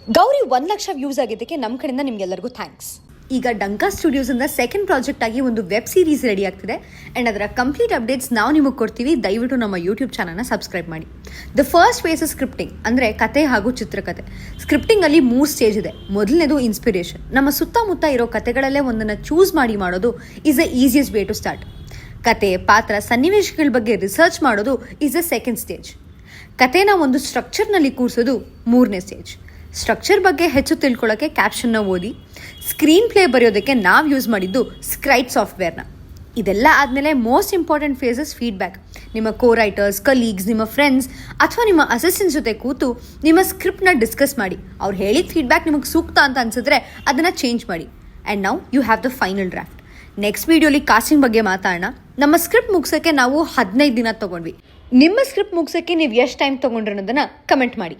Gauri 1,00,000 views ಆಗಿದ್ದಕ್ಕೆ ನಮ್ಮ ಕಡೆಯಿಂದ ನಿಮ್ಗೆಲ್ಲರಿಗೂ ಥ್ಯಾಂಕ್ಸ್. ಈಗ ಡಂಕಾ ಸ್ಟುಡಿಯೋಸಿಂದ ಸೆಕೆಂಡ್ ಪ್ರಾಜೆಕ್ಟ್ ಆಗಿ ಒಂದು ವೆಬ್ ಸೀರೀಸ್ ರೆಡಿ ಆಗ್ತಿದೆ ಆ್ಯಂಡ್ ಅದರ ಕಂಪ್ಲೀಟ್ ಅಪ್ಡೇಟ್ಸ್ ನಾವು ನಿಮಗೆ ಕೊಡ್ತೀವಿ. ದಯವಿಟ್ಟು ನಮ್ಮ ಯೂಟ್ಯೂಬ್ ಚಾನಲ್ನ ಸಬ್ಸ್ಕ್ರೈಬ್ ಮಾಡಿ. ದ ಫಸ್ಟ್ ಫೇಸ್ ಸ್ಕ್ರಿಪ್ಟಿಂಗ್ ಅಂದರೆ ಕತೆ ಹಾಗೂ ಚಿತ್ರಕಥೆ. ಸ್ಕ್ರಿಪ್ಟಿಂಗಲ್ಲಿ 3 ಸ್ಟೇಜ್ ಇದೆ. ಮೊದಲನೇದು ಇನ್ಸ್ಪಿರೇಷನ್. ನಮ್ಮ ಸುತ್ತಮುತ್ತ ಇರೋ ಕತೆಗಳಲ್ಲೇ ಒಂದನ್ನು ಚೂಸ್ ಮಾಡಿ ಮಾಡೋದು is the easiest way to start. ಕತೆ, ಪಾತ್ರ, ಸನ್ನಿವೇಶಗಳ ಬಗ್ಗೆ ರಿಸರ್ಚ್ ಮಾಡೋದು ಈಸ್ ದ ಸೆಕೆಂಡ್ ಸ್ಟೇಜ್. ಕತೆನ ಒಂದು ಸ್ಟ್ರಕ್ಚರ್ನಲ್ಲಿ ಕೂರಿಸೋದು 3ನೇ ಸ್ಟೇಜ್. ಸ್ಟ್ರಕ್ಚರ್ ಬಗ್ಗೆ ಹೆಚ್ಚು ತಿಳ್ಕೊಳ್ಳೋಕ್ಕೆ ಕ್ಯಾಪ್ಷನ್ನ ಓದಿ. ಸ್ಕ್ರೀನ್ ಪ್ಲೇ ಬರೆಯೋದಕ್ಕೆ ನಾವು ಯೂಸ್ ಮಾಡಿದ್ದು ಸ್ಕ್ರೈಬ್ ಸಾಫ್ಟ್ವೇರ್ನ. ಇದೆಲ್ಲ ಆದಮೇಲೆ ಮೋಸ್ಟ್ ಇಂಪಾರ್ಟೆಂಟ್ ಫೇಸಸ್ ಫೀಡ್ಬ್ಯಾಕ್. ನಿಮ್ಮ ಕೋ ರೈಟರ್ಸ್, ಕಲೀಗ್ಸ್, ನಿಮ್ಮ ಫ್ರೆಂಡ್ಸ್ ಅಥವಾ ನಿಮ್ಮ ಅಸಿಸ್ಟೆಂಟ್ ಜೊತೆ ಕೂತು ನಿಮ್ಮ ಸ್ಕ್ರಿಪ್ಟ್ನ ಡಿಸ್ಕಸ್ ಮಾಡಿ. ಅವ್ರು ಹೇಳಿದ ಫೀಡ್ಬ್ಯಾಕ್ ನಿಮಗೆ ಸೂಕ್ತ ಅಂತ ಅನಿಸಿದ್ರೆ ಅದನ್ನು ಚೇಂಜ್ ಮಾಡಿ. And now you have the final draft. Next ವೀಡಿಯೋಲಿ ಕಾಸ್ಟಿಂಗ್ ಬಗ್ಗೆ ಮಾತಾಡೋಣ. ನಮ್ಮ ಸ್ಕ್ರಿಪ್ಟ್ ಮುಗಿಸೋಕ್ಕೆ ನಾವು 15 ದಿನ ತೊಗೊಂಡ್ವಿ. ನಿಮ್ಮ ಸ್ಕ್ರಿಪ್ಟ್ ಮುಗಿಸೋಕ್ಕೆ ನೀವು ಎಷ್ಟು ಟೈಮ್ ತೊಗೊಂಡ್ರಿ ಅನ್ನೋದನ್ನು ಕಮೆಂಟ್ ಮಾಡಿ.